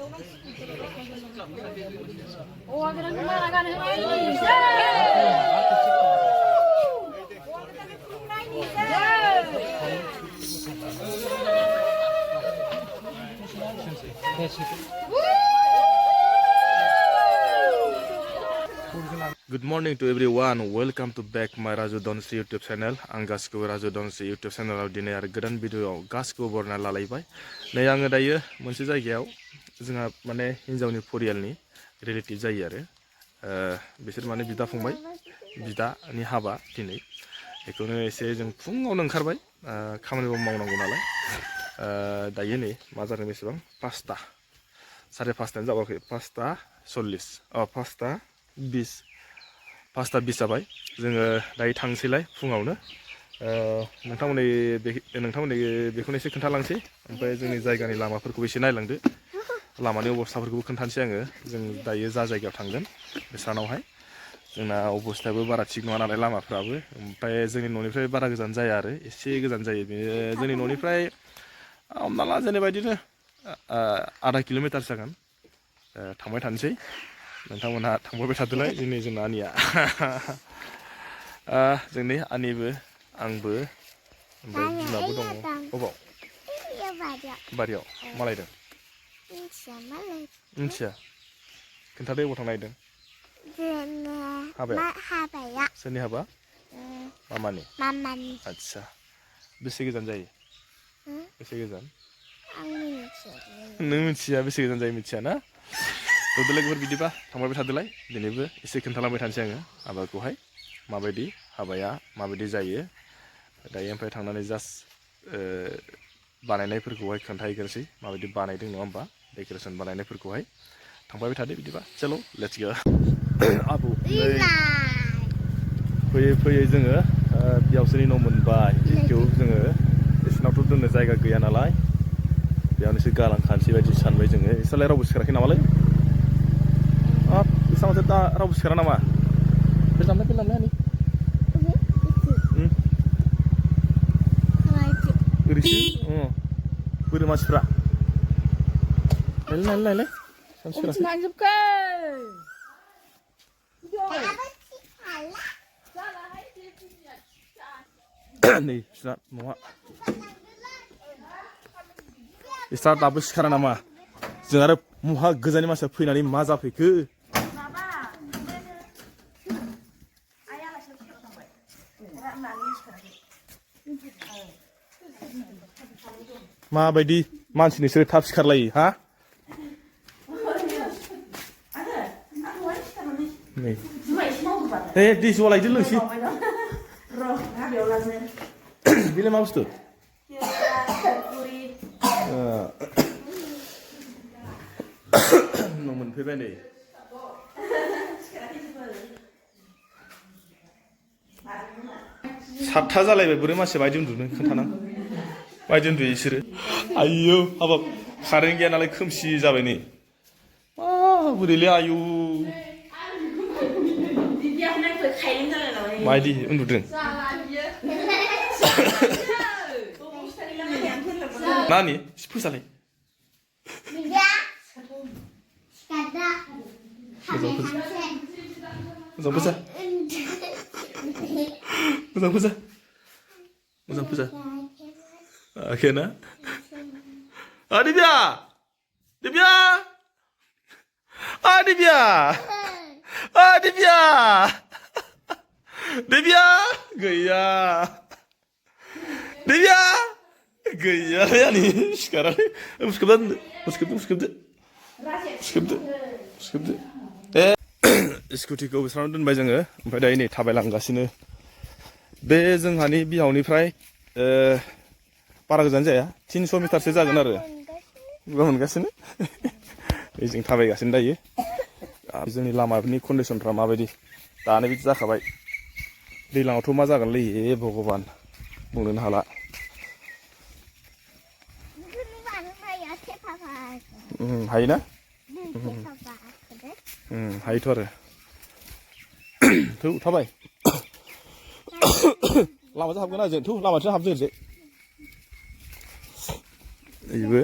Good morning to everyone. Welcome to back my Raju Donsi YouTube channel. Ang gaसिखौबो Raju Donsi YouTube channel दिनै आरो गोदान भिडिअआव गासिखौबो बरना लालायबाय। नै आङो दायो मोनसे जायगायाव जोंहा माने हिन्जावनि फरियालनि रिलेटिभ जायो आरो बिसोर माने बिदा फंबाय बिदानि हाबा दिनै बेखौनो एसे जों फुङावनो ओंखारबाय खामानिबो मावनांगौ नालाय दायो नै मा जादों बेसेबां 5टा 5:30 जाबाखै 5:40 5:20 5:20 जाबाय जोङो दायो थांसैलाय फुङावनो नोंथांमोननि बेखौनो एसे खोन्थालांसै ओमफ्राय जोंनि जायगानि लामाफोरखौ एसे नायलांदो लामानि अबस्थाफोरखौबो खोन्थानोसै आङो जों दायो जा जायगायाव थांगोन बे सानावहाय जोंना अबस्थायाबो बारा थिग नङा नालाय लामाफ्राबो ओमफ्राय जोंनि न'निफ्राय बारा गोजान जाया आरो एसे गोजान जायो जोंनि न'निफ्राय हमना ला जेनेबा बिदिनो आधा किल'मिटार जागोन थांबाय थानोसै नोंथांमोनहा थांबाय थादोलाय जोंना आनिया जोंनि आनिबो आंबो ओमफ्राय बिमाबो दङ अबाव बारियाव मालायदों मिथिया खोन्थादो अबाव थांनो नागिरदों हाबाया सोरनि हाबा मामानि आदसा बेसे गोजान जायो बेसे गोजान नों मिथिया बेसे गोजान जायो मिथिया ना लोगोफोर बिदिबा थांबाय थादोलाय दिनैबो एसे खोन्थालांबाय थानोसै आङो हाबाखौहाय माबायदि हाबाया माबायदि जायो दायो ओमफ्राय थांनानै जास्ट बानायनायफोरखौहाय खोन्थाहैग्रोसै माबायदि बानायदों नङा होमबा डेक'रेसन बानायनायफोरखौहाय थांबाय थादो बिदिबा चलो लेट्स गो आबौ फैयै फैयै जोङो बिहावजोनि न' मोनबाय बेखौ जोङो बिसिनावथ' दोननो जायगा गैया नालाय बेयावनोसो गालांखानोसै बायदि सानबाय जोङो एसेलाय रावबो सिखाराखै नामालै बेसांसो दा रावबो सिखारा नामा बे दामनाय हानि ओरैसो बोरो मानसिफ्रा नायलाय नै बिसोरना न'आ बिस्रा दाबो सिखारा नामा जों आरो महा गोजाननि मानसिया फैनानै मा जाफैखो माबायदि मानसि नोंसोरो थाब सिखारलायो हा नै दै ज'आ लायदो लोंसै बेलाय मा बुस्थु न' मोनफैबाय नै 7टा जालायबाय बोरै मानसिया बायदि उन्दुनो खोन्थाना बायदि उन्दुयो बिसोरो आयौ हाबाब कारेन्ट गैया नालाय खोमसि जाबाय नै बोरैलै आयौ मायदि उन्दुदों नानि फोसालाय मोजां फोजा oke ना Divya gaya ya nih sekarang Skipte स्कुटिखौ बेसाव दोनबाय जोङो ओमफ्राय दायो नै थाबायलांगासिनो बे जोंहानि बिहावनिफ्राय बारा गोजान जाया 300 मिटारसो जागोन आरो गगा मोनगासिनो जों थाबायगासिनो दायो जोंनि लामानि कन्डिसनफ्रा माबायदि दानो बिदि जाखाबाय दैज्लाङावथ' मा जागोनलै भगबान बुंनोनो हाला हायोना हायोथ' आरो थौ थाबाय लामाजों हाबगोन आरो जों थौ लामाजों हाबदो ओरैजाय बेबो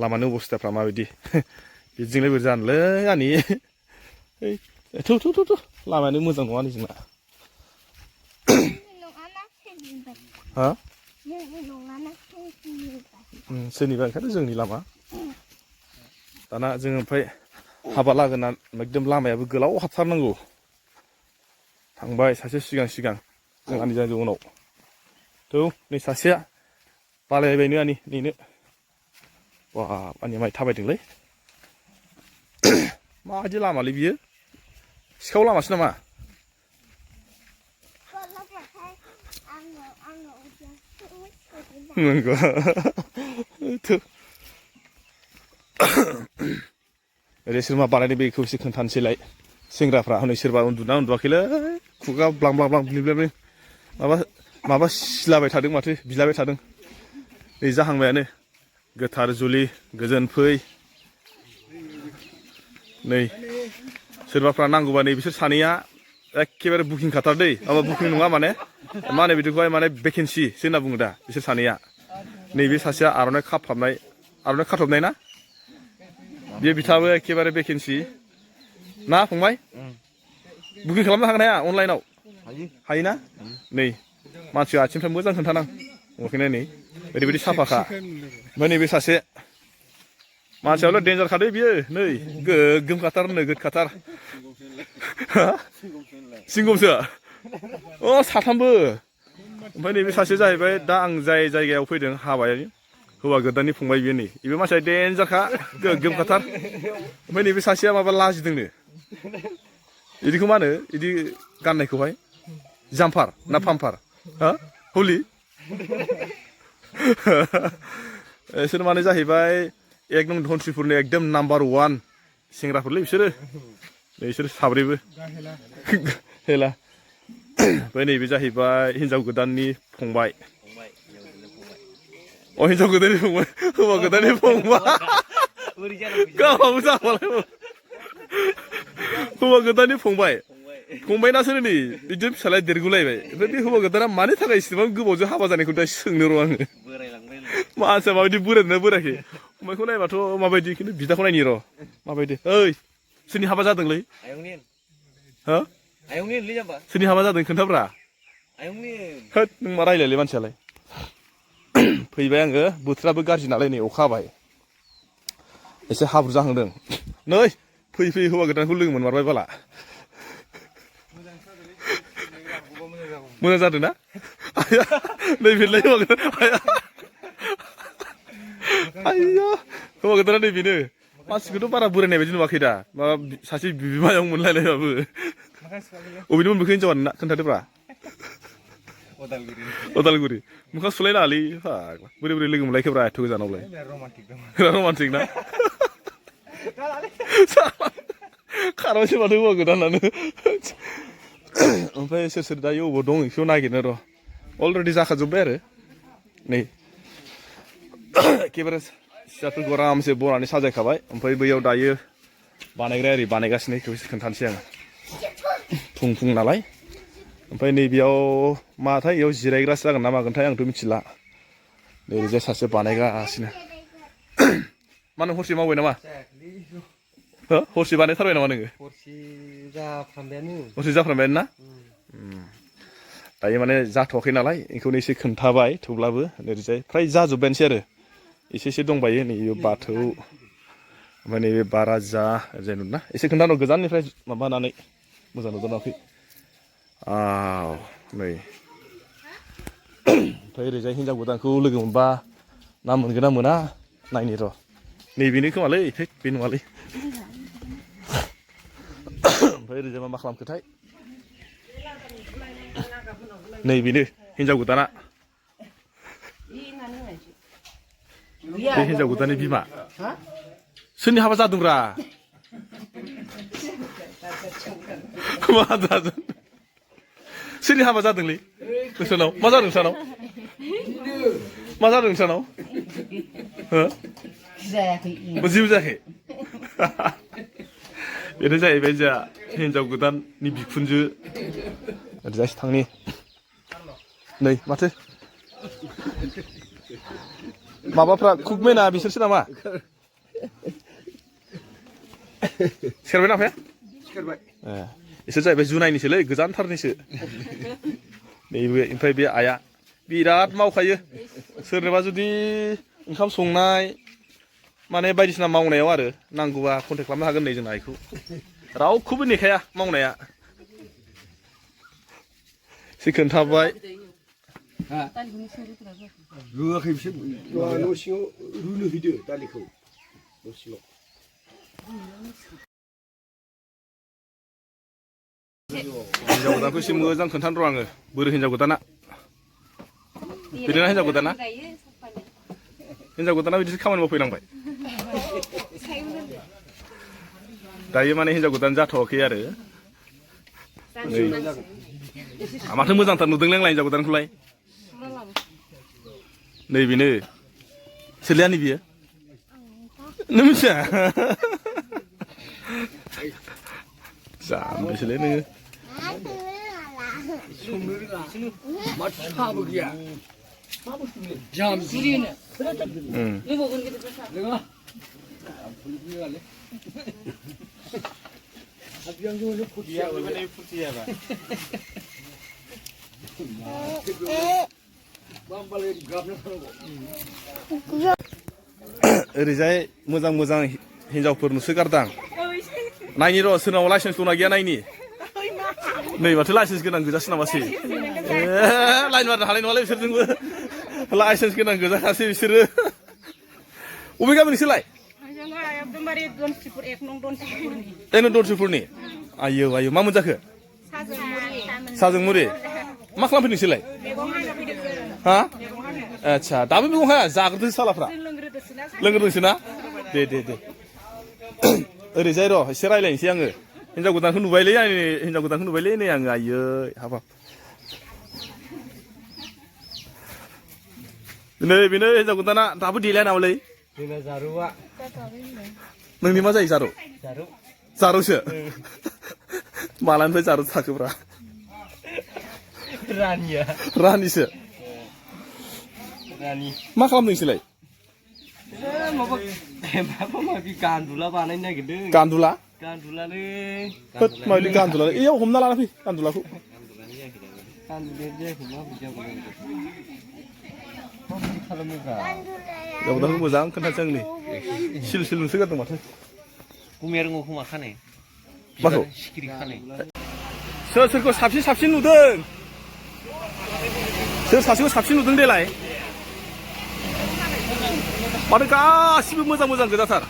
लामानि अबस्थाफ्रा माबायदि बिदिजोंलाय बोरै जानोलै आंनि थौ लामायानो मोजां नङा नै जोंना हा सोरनिबा ओंखायनो जोंनि लामा दाना जों ओमफ्राय हाबा लागोना एकदम लामायाबो गोलाव हाबथारनांगौ थांबाय सासे सिगां जोंहानि जाजो उनाव थौ नै सासेया बालायबायनो आनि नेनो बा आंनि माइ थाबायदोंलै माबायदि लामालै बियो सिखाव लामासो नामा नंगौ ओरै सोर मा बानायदों बेखौ एसे खोन्थानोसैलाय सेंग्राफ्रा हनै सोरबा उन्दुना उन्दुआखैलै खुगा ब्लां ब्लिब्लिब्लिं माबा सिलाबाय थादों माथो बिलाबाय थादों नै जाहांबायानो गोथार जुलि गोजोन फै नै सोरबाफ्रा नांगौबा नै बिसोर सानैया एखेबारे बुकिं खाथार दै माबा बुकिं नङा माने मा होनो बिदिखौहाय माने भेकेन्सिसो होनना बुङो दा बिसोर सानैया नैबे सासेया आर'नाइ खाथबनाय ना बे बिथाङाबो एखेबारे भेकेन्सि ना फंबाय बुकिं खालामनो हागोन हाया अनलाइनाव हायोना नै मानसिया आथिंफ्रा मोजां खोन्थानां ओंखायनो नै ओरैबायदि साफाखा ओमफ्राय नैबे सासे मानसियाल' डेन्जार खादै बियो नै गोगोम खाथार नोगोद खाथार सिंगमसो अ साथामबो ओमफ्राय नैबे सासे जाहैबाय दा आं जाय जायगायाव फैदों हाबायाव हौवा गोदाननि फंबाय बियो नै बेबो मानसिया डेन्जारखा गोगोम खाथार ओमफ्राय नैबे सासेया माबा लाजिदोंनो बिदिखौ मा होनो बिदि गाननायखौहाय जाम्पार ना पाम्पार हा हलि बिसोर माने जाहैबाय एकदम धनस्रिफोरनि एकदम नाम्बार 1 सेंग्राफोरलै बिसोरो साब्रैबो हेला ओमफ्राय नैबे जाहैबाय हिनजाव गोदाननि फंबाय अ हिनजाव गोदाननि फंबाय हौवा गोदाननि फंबाय गावहाबो जाबालाय हौवा गोदाननि फंबायना सोर नै बिदिनो फिसालाया देरगुलायबाय ओमफ्राय बे हौवा गोदाना मानि थाखाय इसेबां गोबावजों हाबा जानायखौ दा सोंनो र' आङो मानसिया माबायदि बोरायदोंना बोरायाखै फंबायखौ नायबाथ' माबायदि खिन्थु बिदाखौ नायनि र' माबायदि ओइ सोरनि हाबा जादोंलै हो सोरनि हाबा जादों खोन्थाब्रा होद नों मा रायलायलै मानसियालाय फैबाय आङो बोथोराबो गाज्रि नालाय नै अखा हाबाय एसे हाब्रु जाहांदों नै फैयै हौवा गोदानखौ लोगो मोनमारबाय बाला मोजां जादों ना नै बेलाय हौवा गोदान आइया हौवा गोदाना नै बेनो मानसिखौथ' बारा बोरायनाय बायदि नुवाखै दा माबा सासे बिमायाव मोनलायलायबाबो अबेनिमोन बेखौ हिनजावा नोंना खोन्थादोब्रा उदालगुरि मोखां सुलायनाङालै बोरै लोगो मोनलायखोब्रा एथ' गोजानावलाय रमान्टिक ना खारबायसो माथो हौवा गोदानानो ओमफ्राय सोर दायो अबाव दं बेखौ नागिरनो र' अलरेडि जाखाजोब्बाय आरो नै एखेबारे सियारफोरखौ आरामसे बनानै साजायखाबाय ओमफ्राय बैयाव दायो बानायग्राया ओरै बानायगासिनो बेखौ खोन्थानोसै आं फुं नालाय ओमफ्राय नैबेयाव माथाय बेयाव जिरायग्रासो जागोन ना मागोनथाय आंथ' मिथिला नैबेजाय सासे बानायगासिनो मा नों हरसे मावबाय नामा हो हरसे बानायथारबाय नामा नोङो हरसे जाफ्रामबायानो ना दायो माने जाथ'वाखै नालाय बेखौनो एसे खोन्थाबाय थेवब्लाबो ओरैजाय फ्राय जाजोब्बायानोसै आरो एसे दंबायो नैबे बाथौ ओमफ्राय नैबे बाराजा ओरैजाय नुदोंना एसे खोन्थानो गोजाननिफ्राय माबानानै मोजां नुदोंनाखै नै ओमफ्राय ओरैजाय हिनजाव गोदानखौ लोगो मोनबा ना मोनगोन ना मोना नायनि र' नैबेनो खोमालै बे नङालै ओमफ्राय ओरैजाय मा खालामखोथाय नैबेनो हिनजाव गोदाना बे हिनजाव गोदाननि बिमा सोरनि हाबा जादोंब्रा मा जादों सोरनि हाबा जादोंलै नोंसानाव मा जादों नोंसानाव मा जादों नोंसानाव हो जेबो जायाखै बेनो जाहैबाय जोंहा हिनजाव गोदाननि बिखुनजो ओरैजायसो थांनि नै माथो माबाफ्रा कुकमेना बिसोरसो नामा सिखारबाय ना आफाया सिखारबाय इसोर जाहैबाय जुनायनिसोलै गोजानथारनिसो नैबे ओमफ्राय बे आइया बिराद मावखायो सोरनोबा जुदि ओंखाम संनाय माने बायदिसिना मावनायाव आरो नांगौबा कन्टेक्ट खालामनो हागोन नै जोंना आइखौ रावखौबो नेखाया मावनाया एसे खोन्थाबाय रुवाखै बिसोर न' सिङाव रुनो हैदो दालिखौ न' सिङाव हिन्जाव गोदानखौ एसे मोजां खोन्थानो र' आङो बोरै हिन्जाव गोदाना बिदिनो हिन्जाव गोदाना बिदिसो खामानि मावफैनांबाय दायो माने हिन्जाव गोदान जाथ'वाखै आरो माथो मोजांथार नुदोंलाय आंलाय हिन्जाव गोदानखौलाय नै बेनो सोलियानि बियो नों मिथिया जाम्बिसोलै नोङो संनो रोङा माथो साबो गैया जाम्बिनो रोङा ओरैजाय मोजां मोजां हिन्जावफोर नुसोगारदां नायनि र' सोरनाव लाइसेन्स दंना गैया नायनि नै माथो लाइसेन्स गोनां गोजासो नामासै लाइन मारनो हानाय नङालै बिसोरजोंबो लाइसेन्स गोनां गोजाखासै बिसोरो अबे गामि नोंसोरलाय एक नं दनसिफुरनि आयौ आयौ मा मोनजाखो साजोंमुरि मा खालामफैदों नोंसोरलाय हा आदसा दाबो मैगं हाया जाग्रोदोंसो सालाफ्रा लोंग्रोदोंसो ना दे ओरैजाय र' एसे रायज्लायनोसै आङो हिन्जाव गोदानखौ नुबायलै नै आङो आयै हाबाब नै बेनो हिन्जाव गोदाना दाबो देलाया नामालै नोंनि मा जायो जारौसो मालानिफ्राय जारौ थाखोब्रा रानिसो मा खालामदों नोंसोरलाय माबा गान्दुला बानायनो नागिरदों गान्दुलालै माबायदि गान्दुलालै एयाव हमना लाना फै गान्दुलाखौ गान्दुलाखौ मोजां खोन्थासै आं नै सिल नुसोगारदों माथो गुमाया रोंगौ खोमा खानाय माखौ सिखिरि खानाय सोरखौ साबसिन नुदों सोर सासेखौ साबसिन नुदों देलाय माथो गासिबो मोजां गोजाथार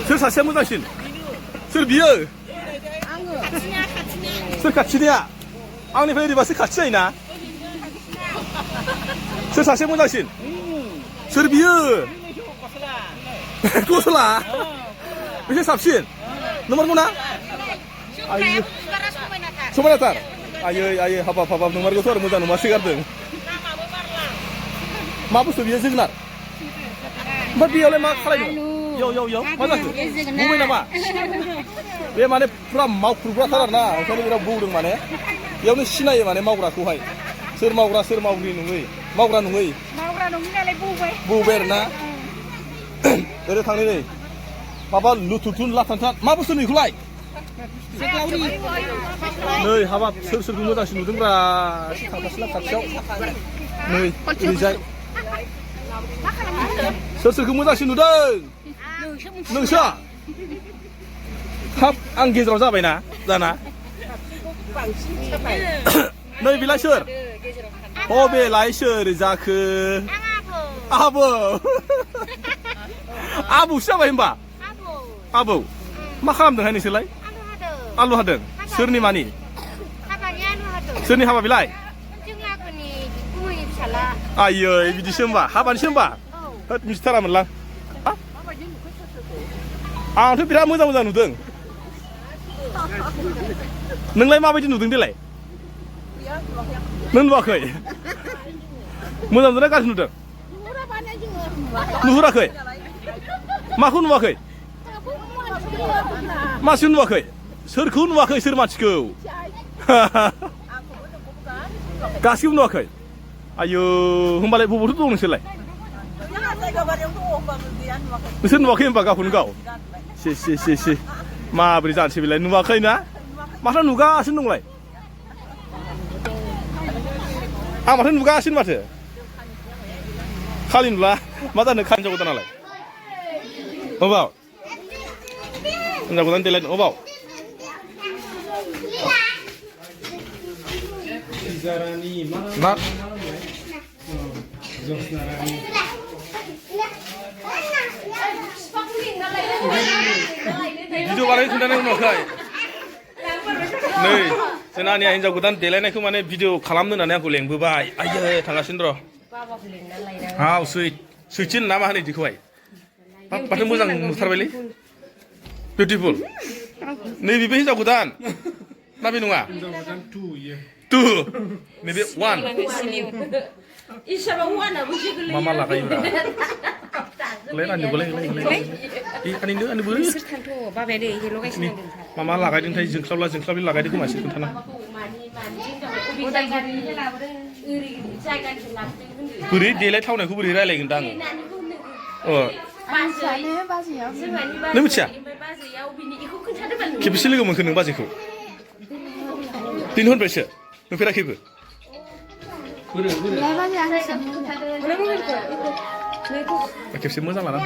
सोर सासेया मोजांसिन सोर बियो सोर खाथिनिया आंनिफ्राय ओरैबासो खाथि जायोना सोर सासे मोजांसिन सोर बियो गसला बेसे साबसिन नंमारगौ ना समायनाथार आयै हाबाब नंमारगौथ' आरो मोजां नुमासोगारदों मा बुस्थु बियो जोगोनार ओमफ्राय बेयावलाय मा खालामदों याव मा जाखो बुंबाय नामा बे माने फुरा मावख्रुबग्राथार आरोना ओंखायनो बिराद बौदों माने बेयावनो सिनायो माने मावग्राखौहाय सोर मावग्रा सोर मावग्रा नङै नालाय बौबाय आरोना ओरै थांनो नै माबा लुथुथुन लाथान्थान मा बुस्थु नैखौलाय नै हाबाब सोरखौ मोजांसिन नुदोंब्रा एसे थांगासिनो खाथियाव नै ओरैजाय सोरखौ मोजांसिन नुदों नोंसो हाब आं गेजेराव जाबायना दाना नै बेलाय सोर बेलाय सोर जाखो आबौसो जाबाय होनबा आबौ मा खालामदोंहाय नोंसोरलाय आलु हादों सोरनि मानि सोरनि हाबा बेलाय आयै बिदिसो होनबा हाबानिसो होनबा होद मिथिथारामोनलां आंथ' बिराद मोजां नुदों नोंलाय माबायदि नुदों देलाय नों नुवाखै मोजां नुदोंना गाज्रि नुदों नुहुराखै माखौ नुवाखै मानसिखौ नुवाखै सोरखौ नुवाखै सोर मानसिखौ गासिबो नुवाखै आयौ होमबालाय बबावथो दं नोंसोरलाय नोंसोर नुवाखै होमबा गावखौनो गाव सि माबोरै जानोसै बेलाय नुवाखै ना माथो नुगासिनो दंलाय आं माथो नुगासिनो माथो खालि नुला मा जानो हिनजाव गोदानालाय अबाव हिनजाव गोदान देलाय अबाव मा भिडिअ बानायनो खोन्थानाय नुवाखै नै जोंना आनैया हिनजाव गोदान देलायनायखौ माने भिडिअ खालामनो होननानै आंखौ लेंबोबाय आयै थांगासिनो र' हाव सैथिन ना मा होनो इदिखौहाय माथो मोजां नुथारबायलै बिउटिफुल नै बेबो हिनजाव गोदान ना बे नङा टु नैबे वान मा लागायोब्रा मा लागायदोंथाय जोंख्लाबला लागायदों खोमासो खोन्थाना बोरै देलायथावनायखौ बोरै रायलायगोन दा आङो नों मिथिया खेबसे लोगो मोनखो नों बाजैखौ दिन हरबायसो नुफेराखैबो खेबसे मोजां लाना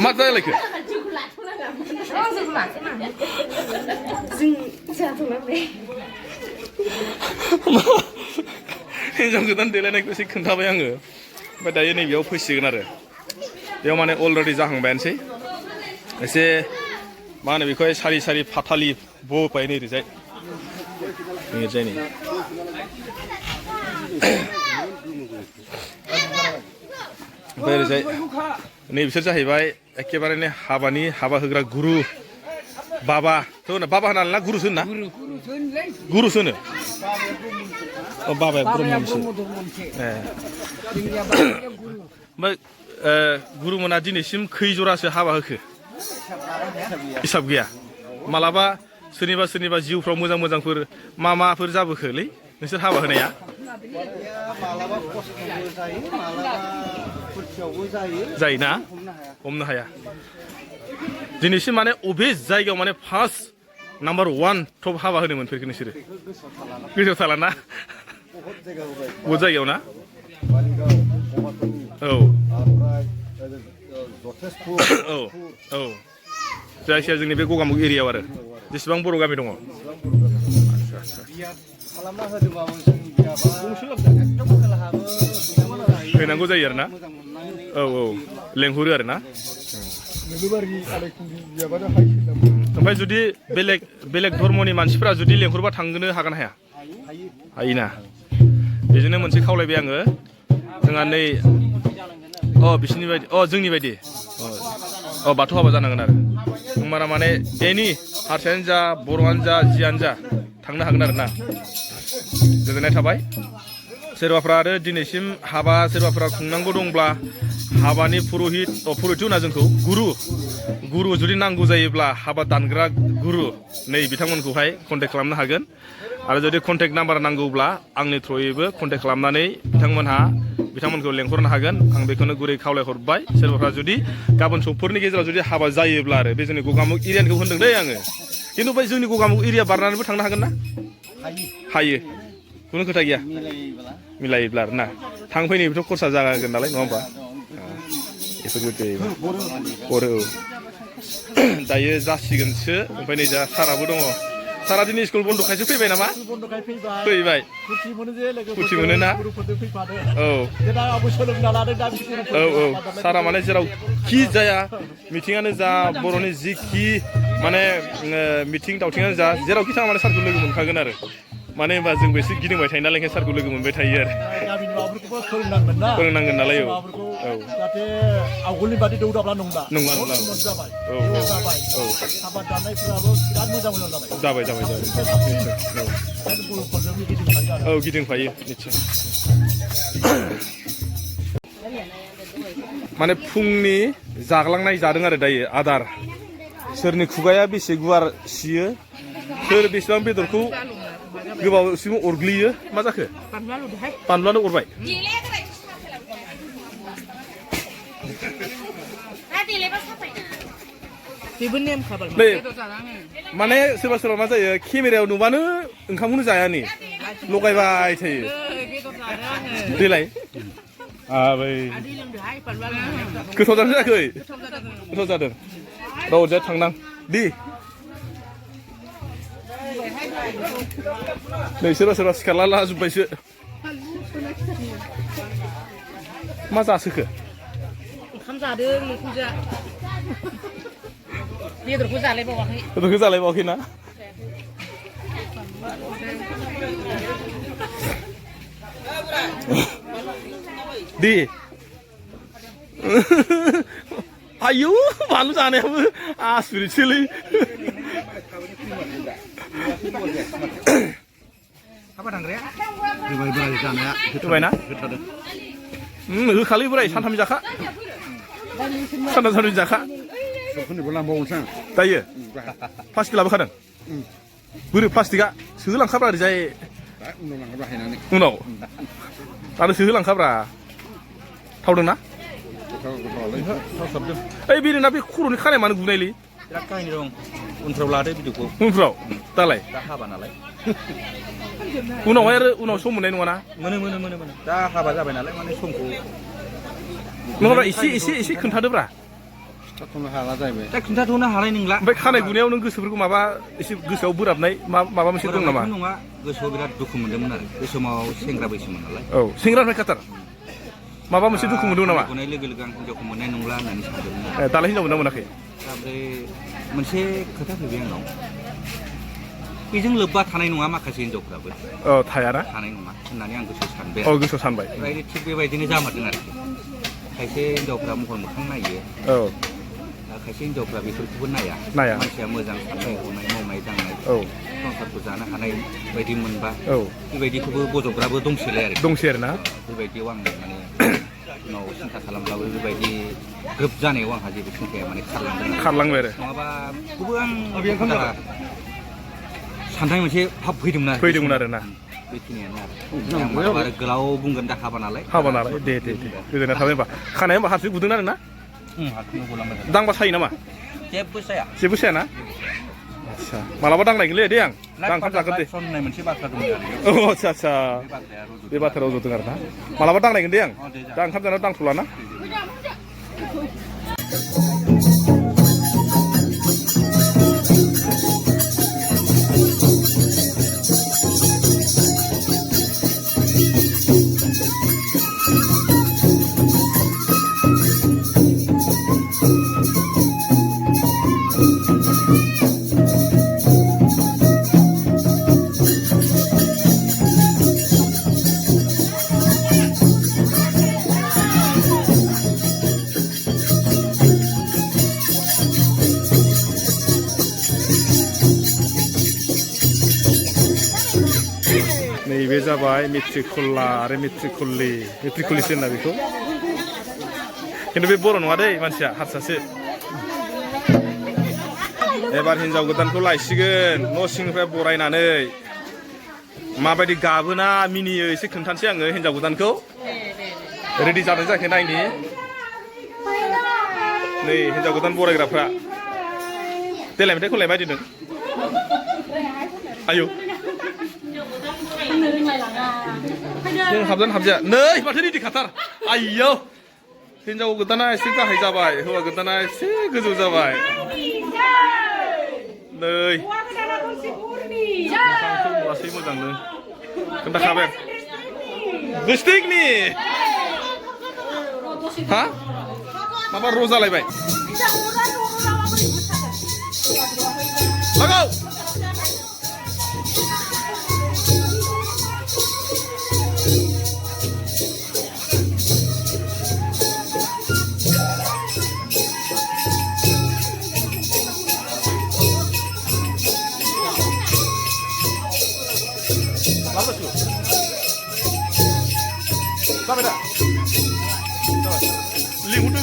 मा जालायखो हिनजाव गोदान देलायनायखौ एसे खोन्थाबाय आङो ओमफ्राय दायो नैबेयाव फैसिगोन आरो बेयाव माने अलरेडि जाहांबायानोसै एसे मा होनो बेखौहाय सारि फाथालि बबाय नै ओरैजाय नै ओमफ्राय ओरैजाय नै बिसोर जाहैबाय एखेबारे हाबा होग्रा गुरु बाबा बाबा होनानै ना गुरुसो होना गुरुसो होनो बाबाया ब्रह्मसो ओमफ्राय गुरु मोना दिनैसिम खै जरासो हाबा होखो हिसाब गैया मालाबा सोरनिबा जिउफ्राव मोजांफोर माफोर जाबोखोलै नोंसोर हाबा होनाया जायोना हमनो हाया दिनैसिम माने अबे जायगायाव माने फार्स्ट नाम्बार 1 टप हाबा होनो मोनफेरखो नोंसोरो गोसोआव थालाना बहुद जायगायाव ना औ जायखिया जोंनि बे गगामुग एरियायाव आरो जेसेबां बर' गामि दङ फैनांगौ जायो आरो ना औ लेंहरो आरो ना ओमफ्राय जुदि बेलेग धर्मनि मानसिफोरा जुदि लेंहरबा थांनो हागोन हाया हायोना बेजोंनो मोनसे खावलायबाय आङो जोंहा नै बिसोरनि बायदि जोंनि बायदि बाथौ हाबा जानांगोन आरो होमबाना माने एनि हारसायानो जा बर'आनो जा जियानो जा थांनो हागोन आरो ना गोजोननाय थाबाय सोरबाफ्रा आरो दिनैसिम हाबा सोरबाफ्रा खुंनांगौ दंब्ला हाबानि पुर'हित होना जोंखौ गुरु जुदि नांगौ जायोब्ला हाबा दानग्रा गुरु नै बिथांमोनखौहाय कन्टेक्ट खालामनो हागोन आरो जुदि कन्टेक्ट नाम्बार नांगौब्ला आंनि थ्रुयैबो कन्टेक्ट खालामनानै बिथांमोनखौ लेंहरनो हागोन आं बेखौनो गुरै खावलायहरबाय सोरबाफ्रा जुदि गाबोन समफोरनि गेजेराव जुदि हाबा जायोब्ला आरो बे जोंनि गगामुग एरियानिखौ होनदों दै आङो खिन्थु बै जोंनि गगामुग एरिया बारनानैबो थांनो हागोन ना हायो खुनु खोथा गैया मिलायोब्ला आरो ना थांफैनायबोथ' खरसा जागोन नालाय नङा होमबा हरो दायो जासिगोनसो ओमफ्राय नै जा साराबो दङ सारा दिनै स्कुल बन्द'खायसो फैबाय नामा फैबाय खुसि मोनो ना औ सारा माने जेरावखि जाया मिथिङानो जा बर'नि जिखि माने मिथिं दावथिङानो जा जेरावखि थाङा माने सारखौ लोगो मोनखागोन आरो मानो होनबा जोंबो एसे गिदिंबाय थायो नालाय सारखौ लोगो मोनबाय थायो आरो फोरोंनांगोन नालाय जाहाथे आवगोलनि बादि दौदाब्ला नंला जाबाय आबाद दानायफोराबो बिराद मोजां जाबाय गिदिंफायो निस्सय माने फुंनि जाग्लांनाय जादों आरो दायो आदार सोरनि खुगाया बेसे गुवार सियो सोर बेसेबां बेदरखौ गोबावसिम अरग्लियो मा जाखो बानलुआनो अरबाय नै माने सोरबा सोरबा मा जायो केमेरायाव नुबानो ओंखामखौनो जाया नै लगायबाय थायो देलाय गोथाव जादों जायाखै गोथाव जादों र' अरजाया थांनां दि नै सोरबा सोरबा सिखारला लाजोब्बायसो मा जासोखो ओंखाम जादों मैखुनजों बेदरखौ जालायबावाखै ना दे आयौ बानलु जानायाबो आसुरितसोलै होबायना होखालै बोराय सानथाम जाखा सानथाम जाखा दायो प्लास्टिक लाबोखादों बोरो प्लास्टिकआ सोहोलांखाब्रा ओरैजाय उनाव आरो सोहोलांखाब्रा थावदोंना ओइ बेनोना बे खर'नि खानाय मानो गुनायलै बिराद काहिनि दं उनफ्राव लादो भिडिअखौ उनफ्राव दालाय दा हाबा नालाय उनावहाय आरो उनाव सम मोननाय नङाना मोनो दा हाबा जाबाय नालाय माने समखौ नङाब्रा एसे खोन्थादोब्रा खिन्थाथ'नो हाला जाहैबाय दा खिन्थाथ'नो हानाय नंला ओमफ्राय खानाय गुनायाव नों गोसोफोरखौ माबा एसे गोसोआव बोराबनाय माबा मोनसे दं नामा नङा गोसोआव बिराद दुखु मोनदोंमोन आरो बे समाव सेंग्रा बैसोमोन नालाय औ सेंग्रानिफ्राय खाथार माबा मोनसे दुखु मोनदों नामा गुनाय लोगो लोगो आं हिनजावखौ मोननाय नंला होननानै सानदोंमोन दालाय हिनजाव मोनना मोनाखै ओमफ्राय मोनसे खोथा फैबाय आंनाव बेजों लोब्बा थानाय नङा माखासे हिनजावफ्राबो औ थायाना थानाय नङा होननानै आं गोसोआव सानबाय औ गोसोआव सानबाय ओमफ्राय थिग बेबायदिनो जामारदों आरोखि खायसे हिनजावफ्रा महर मोखां नायो औ खायसे हिनजावफ्रा बेफोरखौबो नाया मानसिया मोजां साननाय हनाय मावनाय दांनाय औ संसारखौ जानो हानाय बायदि मोनबा औ बेबायदिखौबो बजबग्राबो दंसैलाय आरो दंसै आरो ना बेबायदियाव आं माने उनाव सिन्था खालामब्लाबो बेबायदि ग्रोब जानायाव आंहा जेबो सिन्थाया माने खारलांबाय आरो नङाबा बेखौबो आं साननाय मोनसे भाब फैदोंमोन आरो ना बेखिनियानो आरो गोलाव बुंगोन दा हाबा नालाय दे गोजोननाय थाबाय होनबा खानाया होनबा हारसिं गुदों आरो ना दांबा सायो नामा जेबो साया ना आदसा मालाबा दांनायगोनलै दे आं दा ओंखाम जागोन दे होननाय मोनसे बाथ्रा दं औ आदसा बे बाथ्रायाव जदों आरो ना मालाबा दांनायगोन दे आं दा ओंखाम जानायाव दांथ'ला ना नैबे जाबाय मेट्रिकुला आरो मेट्रिकुलिसो होनना बेखौ खिन्थु बे बर' नङा दै मानसिया हारसासो एबार हिनजाव गोदानखौ लायसिगोन न' सिंनिफ्राय बरायनानै माबायदि गाबोना मिनियो एसे खोन्थानोसै आङो हिनजाव गोदानखौ रेडि जादों जायाखै नायनि नै हिनजाव गोदान बरायग्राफ्रा देलाय मेथाइ खनलाय बायदि नों आयौ हाबजाया नै माथो रेडि खाथार आयौ हिनजाव गोदाना एसे गाहाय जाबाय हौवा गोदाना एसे गोजौ जाबाय नै मोखांखौ नुवासै मोजांनो खोन्थाखाबाय डिस्ट्रिक्टनि हा माबा र' जालायबाय लागाव जाबाय दा लिंहरदों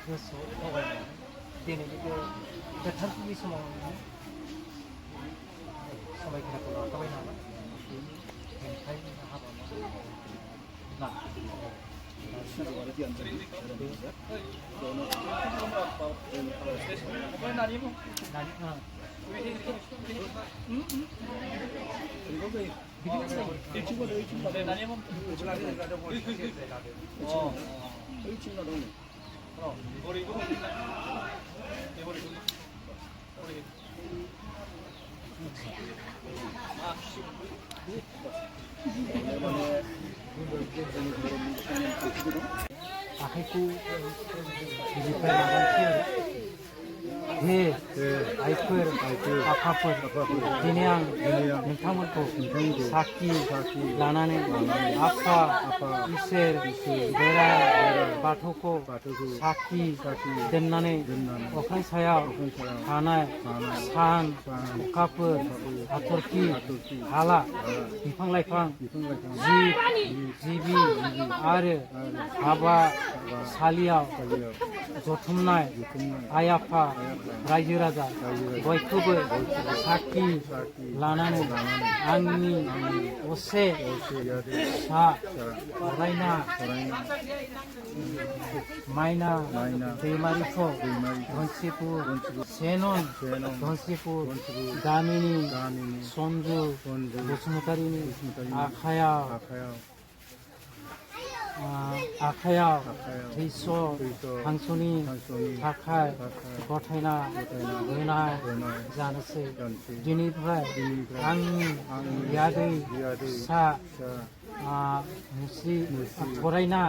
गोसोआव दावबायनानै दिनैनि बे गोथारनि समाव समायखिराखौ लाखाबाय नालाय बेनिखायनो हाबा आखाइखौ बिनिफ्राय लानानै हे आइफोर आफाफोर दिनै आं नोंथांमोनखौ साखि लानानै आफा इसोर बोराइ बाथौखौ साखि दोननानै अख्रां सायाव थानाय सान अखाफोर हाथरखि हाला बिफां लाइफां जिबि आरो हाबा सालियाव जथुमनाय आइ आफा रायजो राजा बयखौबो साखि लानानै आंनि असे फिसा रायना माइना दैमारिखौ धनसिपुर सेनन धनसिपुर गामिनि सन्जु बसुमतारिनि आखायाव थैस' हांसोनि थाखाय गथायना होनाय जानोसै दिनैनिफ्राय आंनि बियादै फिसा मुस्रि फरायना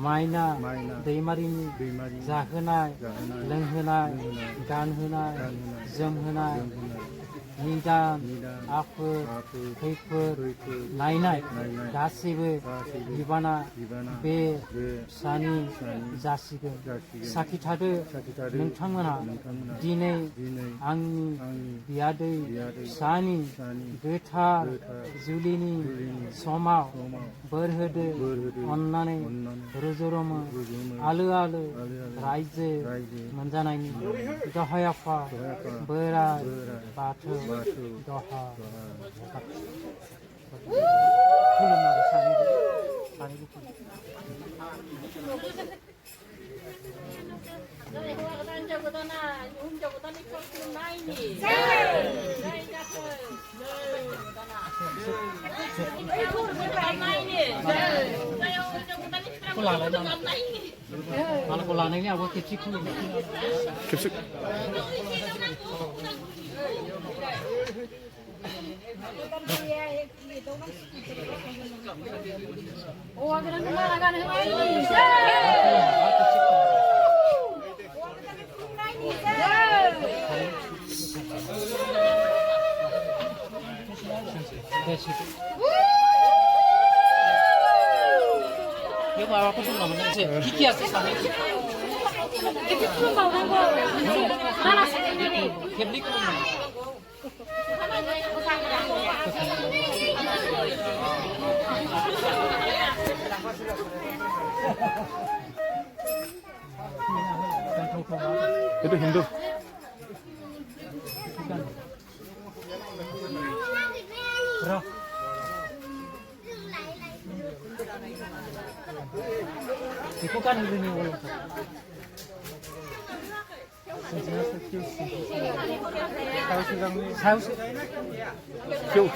माइना दैमारिनि जाहोनाय लोंहोनाय गानहोनाय जोमहोनाय निदान आफोद खैफोद नायनाय गासैबो बिबाना बे फिसानि जासिगोन साखि थादो नोंथांमोनहा दिनै आंनि बियादै फिसानि गोथार जुलिनि समाव बोर होदो अननानै रुजु रुमु आलो आलो रायजो मोनजानायनि दहाय आफा बोराइ बाथौ दहा खुलुमनानै सानैबो मालायखौ लानायनि आगोल खेबसे खुलुमो खेबसे 이거 마라코 좀 넘는 지 기키야스 사네. 이렇게 좀 나오고 하나씩 개블릭 좀. itu Hindu. Bro. Itu kan ini ulang. Saus. Kiu.